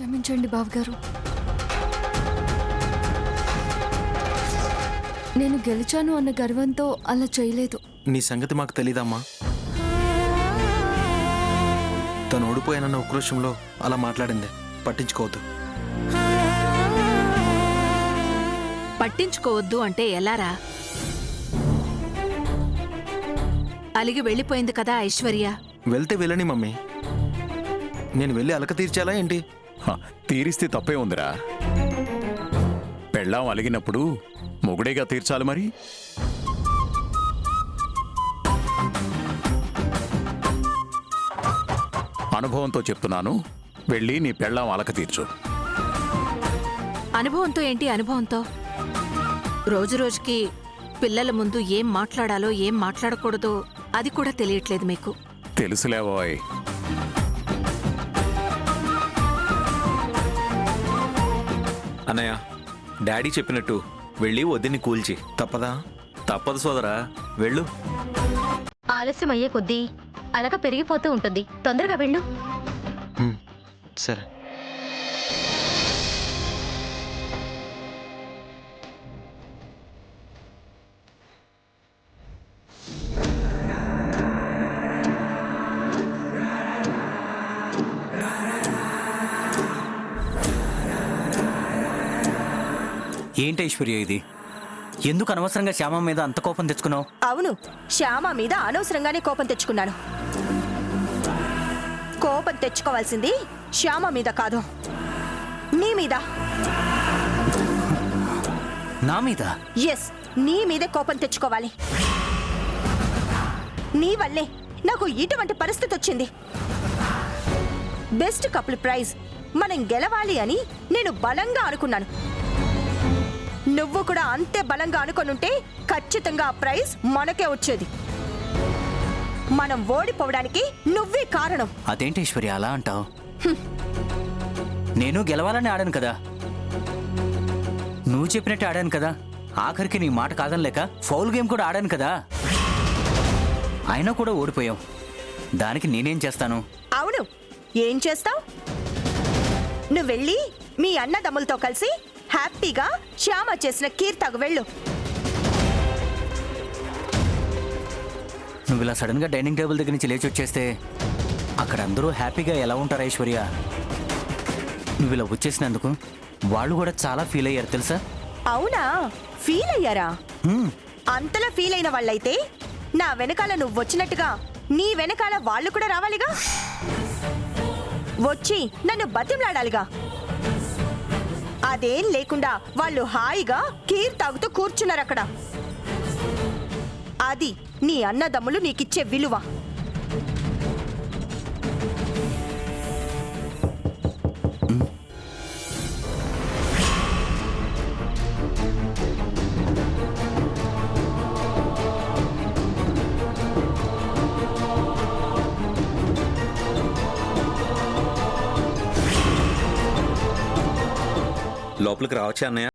క్షమించండి బావగారు. నేను గెలిచాను అన్న గర్వంతో అలా చేయలేదు. నీ సంగతి మాకు తెలీదమ్మా. తను ఓడిపోయానన్న ఉక్రోషంలో అలా మాట్లాడింది. పట్టించుకోవద్దు. పట్టించుకోవద్దు అంటే ఎలారా? అలిగి వెళ్ళిపోయింది కదా ఐశ్వర్య. వెళ్తే వెళ్ళని మమ్మీ. నేను వెళ్ళి అలక తీర్చాలా ఏంటి? తీరిస్తే తప్పే ఉందిరా. పెళ్ళాం అలిగినప్పుడు మొగుడేగా తీర్చాలి మరి. అనుభవంతో చెప్తున్నాను, వెళ్ళి నీ పెళ్ళాం అలక తీర్చు. అనుభవంతో ఏంటి? అనుభవంతో రోజు రోజుకి పిల్లల ముందు ఏం మాట్లాడాలో ఏం మాట్లాడకూడదో అది కూడా తెలియట్లేదు మీకు. తెలుసులేవోయ్. అన్నయ్య, డాడీ చెప్పినట్టు వెళ్ళి వద్దని కూల్చి. తప్పదా? తప్పదు సోదరా, వెళ్ళు. ఆలస్యం అయ్యే కొద్దీ అలక పెరిగిపోతూ ఉంటుంది. తొందరగా వెళ్ళు. సరే. ఏంటి ఐశ్వర్య ఇది? ఎందుకు అనవసరంగా శ్యామ మీద అంత కోపం తెచ్చుకున్నావు? అవును, శ్యామ మీద అనవసరంగానే కోపం తెచ్చుకున్నాను. కోపం తెచ్చుకోవాల్సింది శ్యామ మీద కాదు, నీ మీద. నా మీద? ఎస్, నీ మీదే కోపం తెచ్చుకోవాలి. నీ వల్లే నాకు ఇటువంటి పరిస్థితి వచ్చింది. బెస్ట్ కపుల్ ప్రైజ్ మనం గెలవాలి అని నేను బలంగా అనుకున్నాను. నువ్వు కూడా అంతే బలంగా అనుకొనుంటే ఖచ్చితంగా ఆ ప్రైజ్ మనకే వచ్చేది. మనం ఓడిపోవడానికి నువ్వే కారణం. అదేంటి ఐశ్వర్య అలా అంటావు? నేను గెలవాలని ఆడాను కదా, నువ్వు చెప్పినట్టు ఆడాను కదా. ఆఖరికి నీ మాట కాదనలేక ఫౌల్ గేమ్ కూడా ఆడాను కదా. అయినా కూడా ఓడిపోయావు. దానికి నేనేం చేస్తాను? అవును, ఏం చేస్తావు? నువ్వు వెళ్ళి మీ అన్నదమ్ములతో కలిసి హ్యాపీగా శ్యామ చేసిన కీర్తకు వెళ్ళు. నువ్వు ఇలా సడన్గా డైనింగ్ టేబుల్ దగ్గర నుంచి లేచి వచ్చేస్తే అక్కడ అందరూ హ్యాపీగా ఎలా ఉంటారు ఐశ్వర్య? నువ్వు ఇలా వచ్చేసినందుకు వాళ్ళు కూడా చాలా ఫీల్ అయ్యారు తెలుసా? అవునా, ఫీల్ అయ్యారా? అంతలా ఫీల్ అయిన వాళ్ళైతే నా వెనకాల నువ్వు వచ్చినట్టుగా నీ వెనకాల వాళ్ళు కూడా రావాలిగా. వచ్చి నన్ను బతిమలాడాలిగా. అదేం లేకుండా వాళ్ళు హాయిగా కీర్ తాగుతూ కూర్చున్నారు అక్కడ. అది నీ అన్నదమ్ములు నీకిచ్చే విలువ. లోపలికి రావచ్చా అన్నయ్య?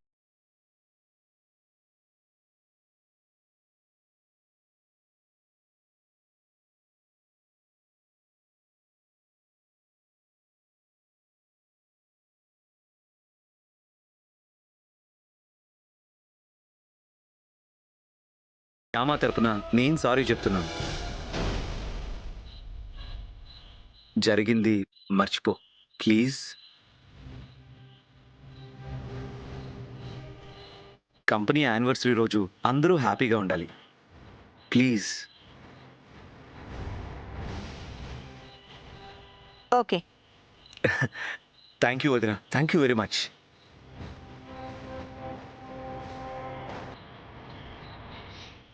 శ్యామ తరపున నేను సారీ చెప్తున్నాను. జరిగింది మర్చిపో ప్లీజ్. కంపెనీ యానివర్సరీ రోజు అందరూ హ్యాపీగా ఉండాలి ప్లీజ్. ఓకే. థ్యాంక్ యూ వదిన, థ్యాంక్ యూ వెరీ మచ్.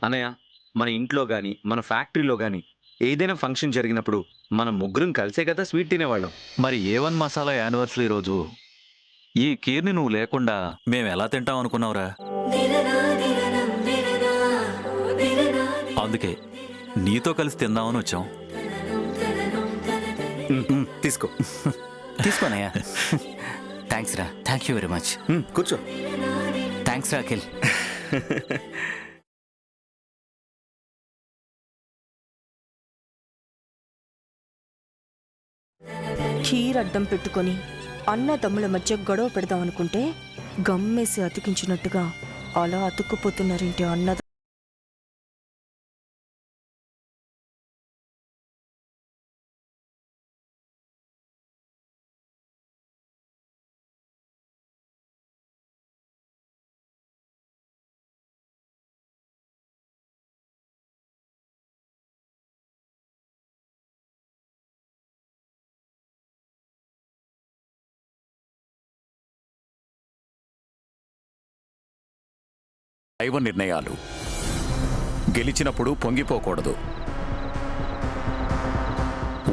అన్నయ్య, మన ఇంట్లో కానీ మన ఫ్యాక్టరీలో కానీ ఏదైనా ఫంక్షన్ జరిగినప్పుడు మనం ముగ్గురం కలిసే కదా స్వీట్ తినేవాళ్ళం. మరి A1 మసాలా యానివర్సరీ రోజు ఈ కీర్ని నువ్వు లేకుండా మేము ఎలా తింటాం అనుకున్నావురా? అందుకే నీతో కలిసి తిందామని వచ్చాం. తీసుకో. తీసుకోనయ్యా. థ్యాంక్స్ రా, థ్యాంక్ యూ వెరీ మచ్. కూర్చో. థ్యాంక్స్ రా అఖిల్. కీర్ అడ్డం పెట్టుకొని అన్నదమ్ముల మధ్య గొడవ పెడదాం అనుకుంటే గమ్మేసి అతికించినట్టుగా అలా అతుక్కుపోతున్నారేంటి అన్నద దైవ నిర్ణయాలు. గెలిచినప్పుడు పొంగిపోకూడదు,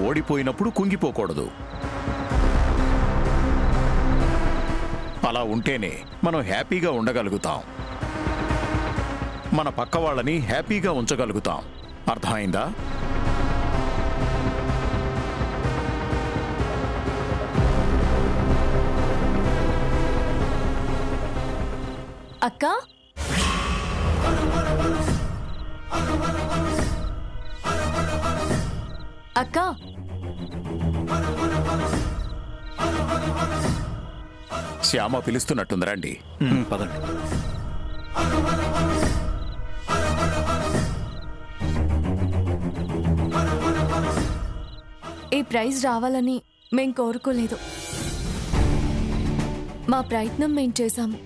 ఓడిపోయినప్పుడు కుంగిపోకూడదు. అలా ఉంటేనే మనం హ్యాపీగా ఉండగలుగుతాం, మన పక్క వాళ్ళని హ్యాపీగా ఉంచగలుగుతాం. అర్థమైందా? అక్క అక్క శ్యామ పిలుస్తున్నట్టుంది, రండి. పదండి. ఈ ప్రైజ్ రావాలని మేం కోరుకోలేదు. మా ప్రయత్నం మేం చేశాము,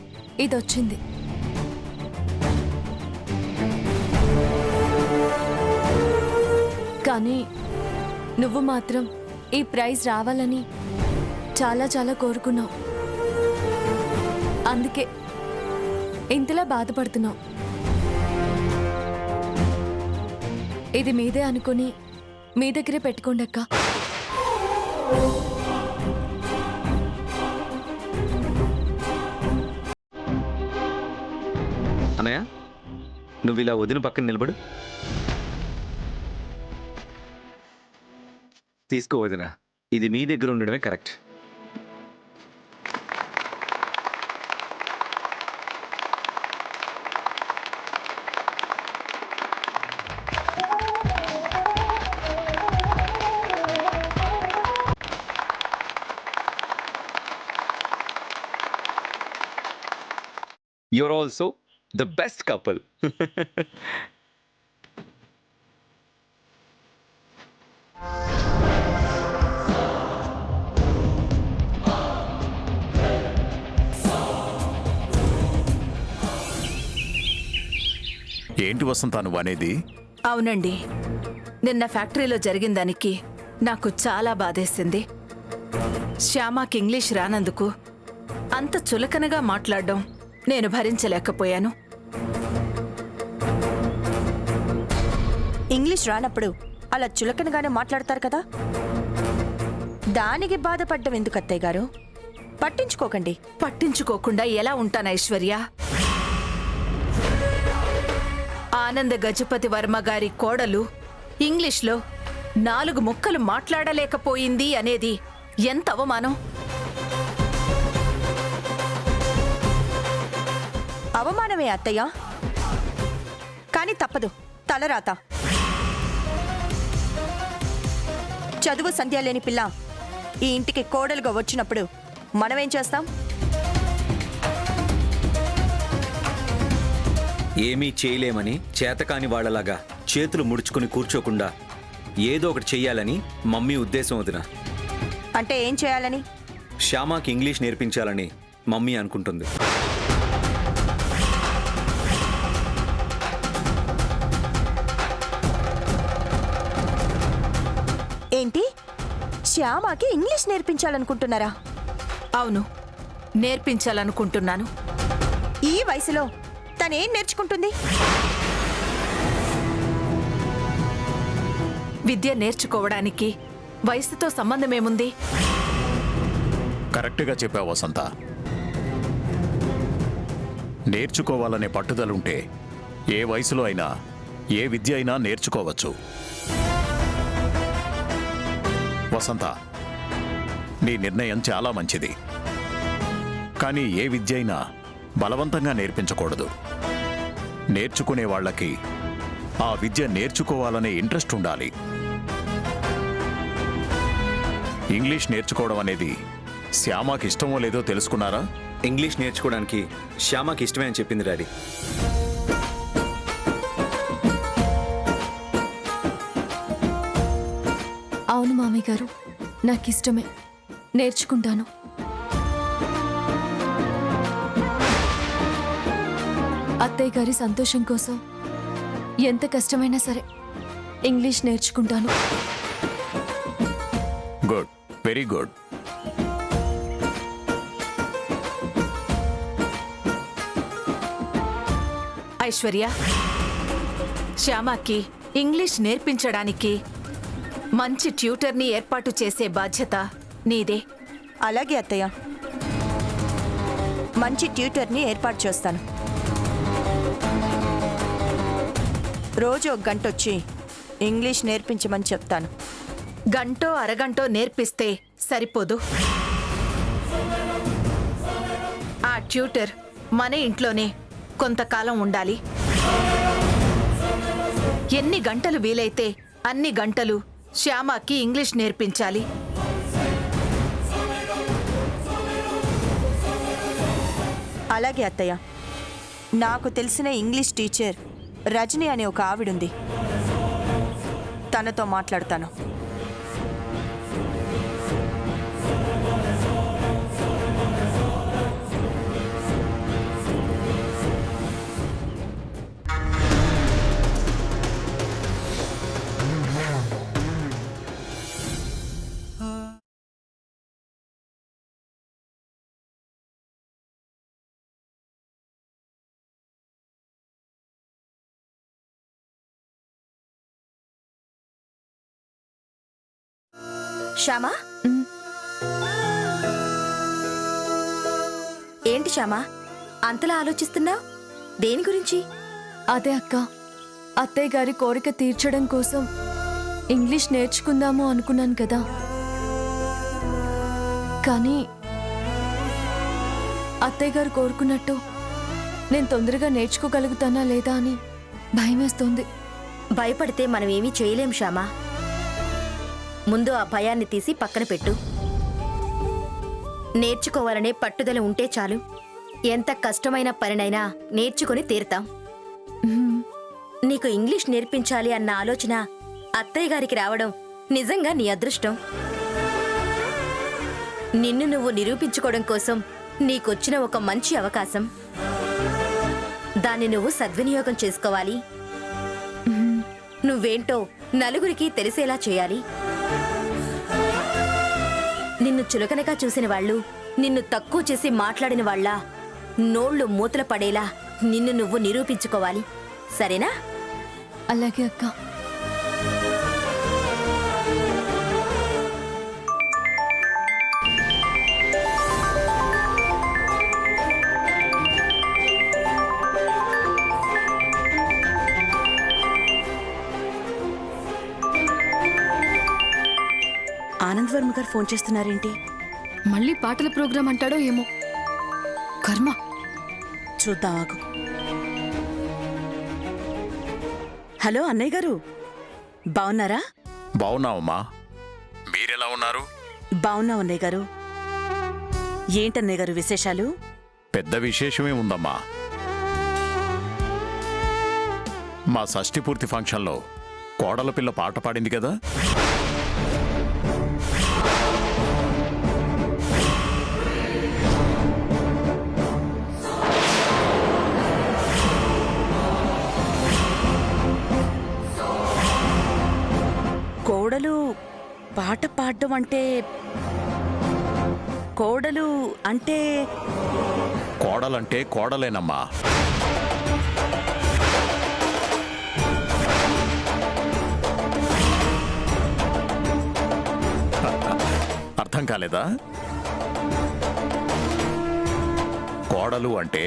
ఇదొచ్చింది. కానీ నువ్వు మాత్రం ఈ ప్రైజ్ రావాలని చాలా చాలా కోరుకున్నావు. అందుకే ఇంతలా బాధపడుతున్నావు. ఇది మీదే అనుకుని మీ దగ్గరే పెట్టుకోండి అక్క. అన్నయ్య, నువ్వు ఇలా వదిన పక్కన నిలబడు. తీసుకో వదిన, ఇది మీ దగ్గర ఉండడమే correct. You're also the best couple. ఏంటి వసంత నువ్వు అనేది? అవునండి, నిన్న ఫ్యాక్టరీలో జరిగిన దానికి నాకు చాలా బాధేసింది. శ్యామకి ఇంగ్లీష్ రానందుకు అంత చులకనగా మాట్లాడడం నేను భరించలేకపోయాను. ఇంగ్లీష్ రానప్పుడు అలా చులకనగానే మాట్లాడతారు కదా, దానికి బాధపడ్డం ఎందుకు అత్తయ్య గారు? పట్టించుకోకండి. పట్టించుకోకుండా ఎలా ఉంటాను ఐశ్వర్య? ఆనంద గజపతి వర్మ గారి కోడలు ఇంగ్లీష్లో 4 ముక్కలు మాట్లాడలేకపోయింది అనేది ఎంత అవమానం! అవమానమే అత్తయ్య, కానీ తప్పదు, తలరాత. చదువు సంధ్య లేని పిల్ల ఈ ఇంటికి కోడలుగా వచ్చినప్పుడు మనమేం చేస్తాం? ఏమీ చేయలేమని చేతకాని వాళ్లలాగా చేతులు ముడుచుకుని కూర్చోకుండా ఏదో ఒకటి చెయ్యాలని మమ్మీ ఉద్దేశం వదిన. అంటే ఏం చేయాలని? శ్యామకి ఇంగ్లీష్ నేర్పించాలని మమ్మీ అనుకుంటుంది. ఏంటి, శ్యామకి ఇంగ్లీష్ నేర్పించాలనుకుంటున్నారా? అవును, నేర్పించాలనుకుంటున్నాను. ఈ వయసులో తనేం నేర్చుకుంటుంది? విద్య నేర్చుకోవడానికి వయసుతో సంబంధమేముంది? కరెక్ట్గా చెప్పావు వసంత. నేర్చుకోవాలనే పట్టుదలుంటే ఏ వయసులో అయినా ఏ విద్య అయినా నేర్చుకోవచ్చు. వసంత, నీ నిర్ణయం చాలా మంచిది. కానీ ఏ విద్య అయినా బలవంతంగా నేర్పించకూడదు. నేర్చుకునే వాళ్ళకి ఆ విద్య నేర్చుకోవాలనే ఇంట్రెస్ట్ ఉండాలి. ఇంగ్లీష్ నేర్చుకోవడం అనేది శ్యామకి ఇష్టమో లేదో తెలుసుకున్నారా? ఇంగ్లీష్ నేర్చుకోవడానికి శ్యామకి ఇష్టమే అని చెప్పింది డాడీ. అవును మామయ్య గారు, నాకు ఇష్టమే, నేర్చుకుంటాను. అత్తయ్య గారి సంతోషం కోసం ఎంత కష్టమైనా సరే ఇంగ్లీష్ నేర్చుకుంటాను. Good, very good. ఐశ్వర్య, శ్యామకి ఇంగ్లీష్ నేర్పించడానికి మంచి ట్యూటర్ని ఏర్పాటు చేసే బాధ్యత నీదే. అలాగే అత్తయ్య, మంచి ట్యూటర్ని ఏర్పాటు చేస్తాను. రోజు 1 గంట వచ్చి ఇంగ్లీష్ నేర్పించమని చెప్తాను. గంటో అరగంటో నేర్పిస్తే సరిపోదు. ఆ ట్యూటర్ మన ఇంట్లోనే కొంతకాలం ఉండాలి. ఎన్ని గంటలు వీలైతే అన్ని గంటలు శ్యామకి ఇంగ్లీష్ నేర్పించాలి. అలాగే అత్తయ్య, నాకు తెలిసిన ఇంగ్లీష్ టీచర్ రజని అనే ఒక ఆవిడుంది, తనతో మాట్లాడతాను. శ్యామా, ఏంటి శ్యామా అంతలా ఆలోచిస్తున్నావు? దేని గురించి? అదే అక్క, అత్తయ్య గారి కోరిక తీర్చడం కోసం ఇంగ్లీష్ నేర్చుకుందాము అనుకున్నాను కదా, కానీ అత్తయ్య గారు కోరుకున్నట్టు నేను తొందరగా నేర్చుకోగలుగుతానా లేదా అని భయమేస్తోంది. భయపడితే మనం ఏమీ చేయలేం శ్యామా. ముందు ఆ భయాన్ని తీసి పక్కన పెట్టు. నేర్చుకోవాలనే పట్టుదల ఉంటే చాలు, ఎంత కష్టమైన పనినైనా నేర్చుకుని తీరుతాం. నీకు ఇంగ్లీష్ నేర్పించాలి అన్న ఆలోచన అత్తయ్య గారికి రావడం నిజంగా నీ అదృష్టం. నిన్ను నువ్వు నిరూపించుకోవడం కోసం నీకొచ్చిన ఒక మంచి అవకాశం. దాన్ని నువ్వు సద్వినియోగం చేసుకోవాలి. నువ్వేంటో నలుగురికి తెలిసేలా చేయాలి. నిన్ను చులకనగా చూసిన వాళ్ళు, నిన్ను తక్కువ చేసి మాట్లాడిన వాళ్ళ నోళ్లు మూతల పడేలా నిన్ను నువ్వు నిరూపించుకోవాలి. సరేనా? అలాగే అక్క. ఆనంద్ వర్మ గారు ఫోన్ చేస్తున్నారేంటి? మళ్ళీ పాటల ప్రోగ్రాం అంటాడో ఏమో, కర్మ. చూద్దాం ఆగు. హలో అన్నయ్య గారు, బావున్నారా? బావున్నావమ్మా, మీరెలా ఉన్నారు? బావున్నాం అన్నయ్య గారు. ఏంటన్నయ్య గారు విశేషాలు? పెద్ద విశేషమే ఉందమ్మా. మా షష్ఠి పూర్తి ఫంక్షన్లో కోడల పిల్ల పాట పాడింది కదా. కోడలు పాట పాడడం అంటే కోడలంటే కోడలేనమ్మా. అర్థం కాలేదా? కోడలు అంటే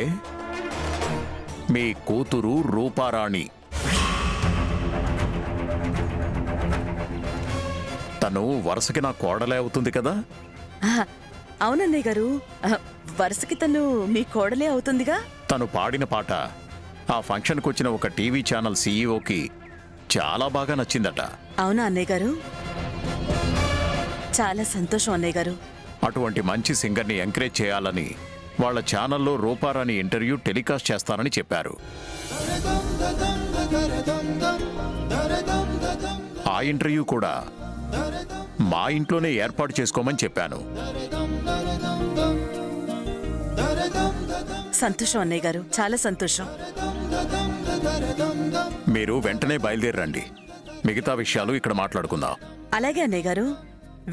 మీ కూతురు రూపారాణి. తను వరుసకి నా కోడలే అవుతుంది కదా. అవునన్నయ్య గారు, వరుసకి తను మీ కోడలే అవుతుందిగా. తను పాడిన పాట ఆ ఫంక్షన్కి వచ్చిన ఒక టీవీ ఛానల్ సీఈఓకి చాలా బాగా నచ్చిందట. అవునా అన్నయ్య గారు? చాలా సంతోషం అన్నయ్య గారు. అటువంటి మంచి సింగర్ని ఎంకరేజ్ చేయాలని వాళ్ళ ఛానల్లో రూపారాణి ఇంటర్వ్యూ టెలికాస్ట్ చేస్తానని చెప్పారు. ఆ ఇంటర్వ్యూ కూడా మా ఇంట్లోనే ఏర్పాటు చేసుకోమని చెప్పాను. సంతోషం అన్నయ్య గారు, చాలా సంతోషం. మీరు వెంటనే బయలుదేరండి. మిగతా విషయాలు ఇక్కడ మాట్లాడుకుందాం. అలాగే అన్నయ్య గారు,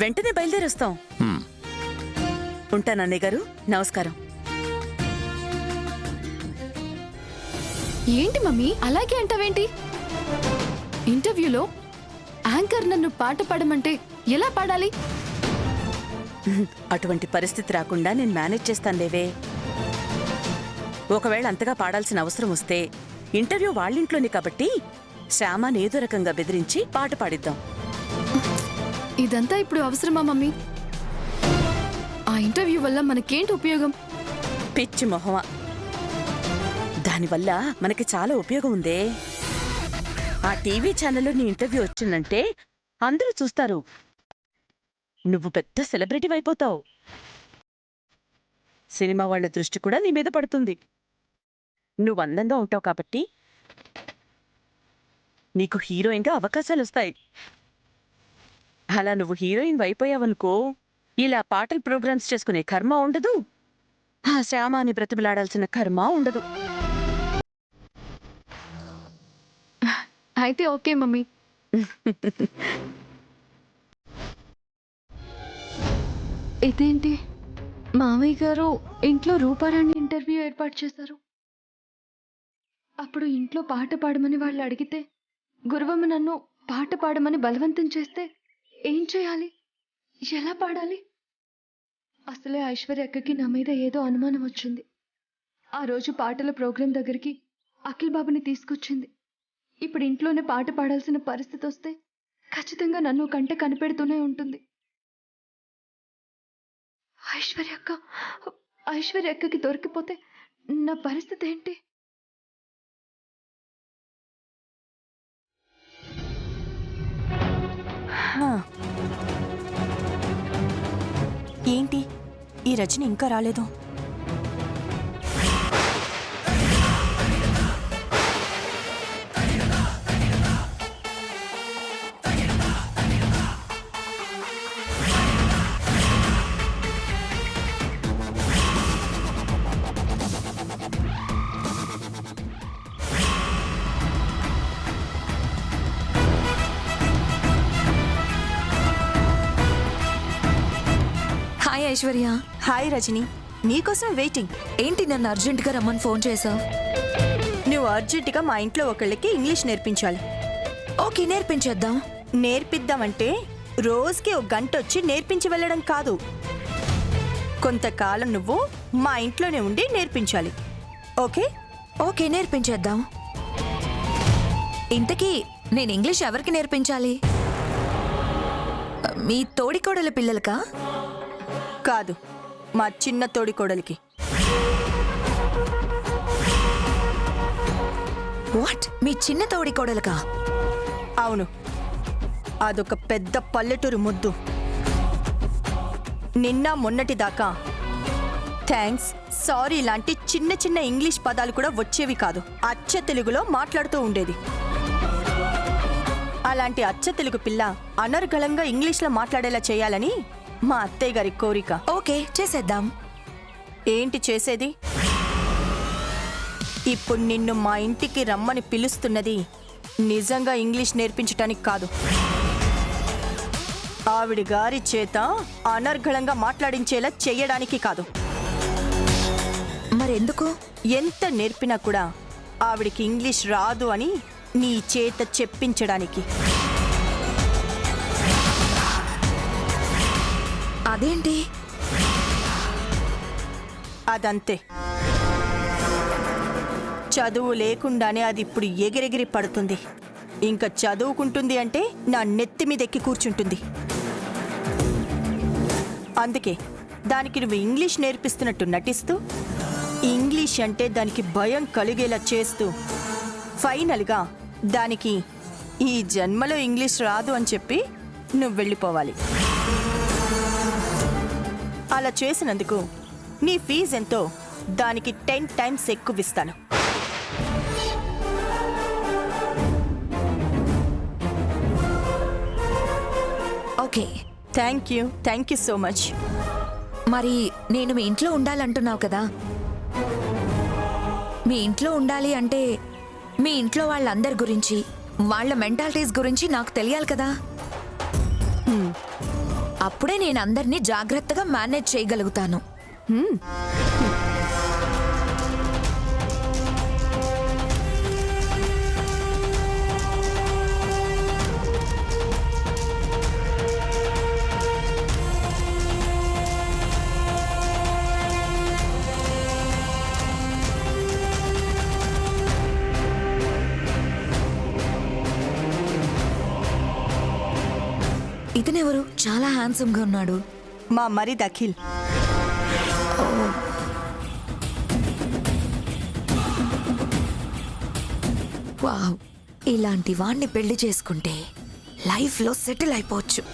వెంటనే బయలుదేరొస్తాం. ఉంటాను అన్నయ్య గారు, నమస్కారం. ఏంటి మమ్మీ అలాగే అంటావేంటి? ఇంటర్వ్యూలో యాంకర్ నన్ను పాట పాడమంటే ఎలా పాడాలి? అటువంటి పరిస్థితి రాకుండా నేను మేనేజ్ చేస్తాను లేవే. ఒకవేళ అంతగా పాడాల్సిన అవసరం వస్తే ఇంటర్వ్యూ వాళ్ళింట్లోనే కాబట్టి శ్యామాని ఏదో రకంగా బెదిరించి పాట పాడిద్దాం. ఇదంతా ఇప్పుడు అవసరమా మమ్మీ? ఆ ఇంటర్వ్యూ వల్ల మనకేంటి ఉపయోగం? పిచ్చి మొహమా, దానివల్ల మనకి చాలా ఉపయోగం ఉందే. ఆ టీవీ ఛానల్లో నీ ఇంటర్వ్యూ వచ్చిందంటే అందరూ చూస్తారు. నువ్వు పెద్ద సెలబ్రిటీ అయిపోతావు. సినిమా వాళ్ళ దృష్టి కూడా నీ మీద పడుతుంది. నువ్వు అందంగా ఉంటావు కాబట్టి నీకు హీరోయిన్గా అవకాశాలు వస్తాయి. అలా నువ్వు హీరోయిన్ అయిపోయావనుకో, ఇలా పాటల ప్రోగ్రామ్స్ చేసుకునే కర్మ ఉండదు, ఆ శ్యామాని బ్రతిమలాడాల్సిన కర్మ ఉండదు. అయితే ఓకే మమ్మీ. ఇదేంటి మామయ్య గారు ఇంట్లో రూపారాణి ఇంటర్వ్యూ ఏర్పాటు చేశారు. అప్పుడు ఇంట్లో పాట పాడమని వాళ్ళు అడిగితే గురువమ్మ నన్ను పాట పాడమని బలవంతం చేస్తే ఏం చేయాలి? ఎలా పాడాలి? అసలే ఐశ్వర్య అక్కకి నా మీద ఏదో అనుమానం వచ్చింది. ఆ రోజు పాటల ప్రోగ్రాం దగ్గరికి అఖిల్ బాబుని తీసుకొచ్చింది. ఇప్పుడు ఇంట్లోనే పాట పాడాల్సిన పరిస్థితి వస్తే ఖచ్చితంగా నన్ను కంట కనిపెడుతూనే ఉంటుంది. ఐశ్వర్య అక్కకి దొరికిపోతే నా పరిస్థితి ఏంటి? ఏంటి ఈ రచన ఇంకా రాలేదు? హాయ్ ఐశ్వర్య. హాయ్ రజని, నీకోసం వెయిటింగ్. ఏంటి నన్ను అర్జెంటుగా రమ్మని ఫోన్ చేశావు? నువ్వు అర్జెంటుగా మా ఇంట్లో ఒకళ్ళకి ఇంగ్లీష్ నేర్పించాలి. ఓకే, నేర్పించేద్దాం. నేర్పిద్దామంటే రోజుకి ఒక గంట వచ్చి నేర్పించి వెళ్ళడం కాదు. కొంతకాలం నువ్వు మా ఇంట్లోనే ఉండి నేర్పించాలి. ఓకే? ఓకే, నేర్పించేద్దాం. ఇంతకీ నేను ఇంగ్లీష్ ఎవరికి నేర్పించాలి? మీ తోడికోడల పిల్లలకా? కాదు, మా చిన్న తోడికోడలికి. వాట్? మీ చిన్న తోడికోడలకా? అవును, అదొక పెద్ద పల్లెటూరు ముద్దు. నిన్న మొన్నటి దాకా థ్యాంక్స్, సారీ లాంటి చిన్న చిన్న ఇంగ్లీష్ పదాలు కూడా వచ్చేవి కాదు. అచ్చ తెలుగులో మాట్లాడుతూ ఉండేది. అలాంటి అచ్చ తెలుగు పిల్ల అనర్గళంగా ఇంగ్లీష్లో మాట్లాడేలా చేయాలని మా అత్తయ్య గారి కోరిక. ఓకే, చేసేద్దాం. ఏంటి చేసేది? ఇప్పుడు నిన్ను మా ఇంటికి రమ్మని పిలుస్తున్నది నిజంగా ఇంగ్లీష్ నేర్పించటానికి కాదు, ఆవిడ గారి చేత అనర్గళంగా మాట్లాడించేలా చెయ్యడానికి కాదు. మరెందుకు? ఎంత నేర్పినా కూడా ఆవిడికి ఇంగ్లీష్ రాదు అని నీ చేత చెప్పించడానికి. అదేంటి? అదంతే. చదువు లేకుండానే అది ఇప్పుడు ఎగిరెగిరి పడుతుంది. ఇంకా చదువుకుంటుంది అంటే నా నెత్తి మీద ఎక్కి కూర్చుంటుంది. అందుకే దానికి నువ్వు ఇంగ్లీష్ నేర్పిస్తున్నట్టు నటిస్తూ, ఇంగ్లీష్ అంటే దానికి భయం కలిగేలా చేస్తూ, ఫైనల్గా దానికి ఈ జన్మలో ఇంగ్లీష్ రాదు అని చెప్పి నువ్వు వెళ్ళిపోవాలి. అలా చేసినందుకు నీ ఫీజు ఎంతో దానికి 10 టైమ్స్ ఎక్కువ ఇస్తాను. Okay. Thank you so much. మరి నేను మీ ఇంట్లో ఉండాలంటున్నావు కదా, మీ ఇంట్లో ఉండాలి అంటే మీ ఇంట్లో వాళ్ళందరి గురించి, వాళ్ళ మెంటాలిటీస్ గురించి నాకు తెలియాలి కదా. అప్పుడే నేను అందరినీ జాగ్రత్తగా మేనేజ్ చేయగలుగుతాను. ఇతనెవరు? చాలా హ్యాండ్సమ్ గా ఉన్నాడు. మా మరిది అఖిల్. వావ్, ఇలాంటి వాణ్ణి పెళ్లి చేసుకుంటే లైఫ్లో సెటిల్ అయిపోవచ్చు.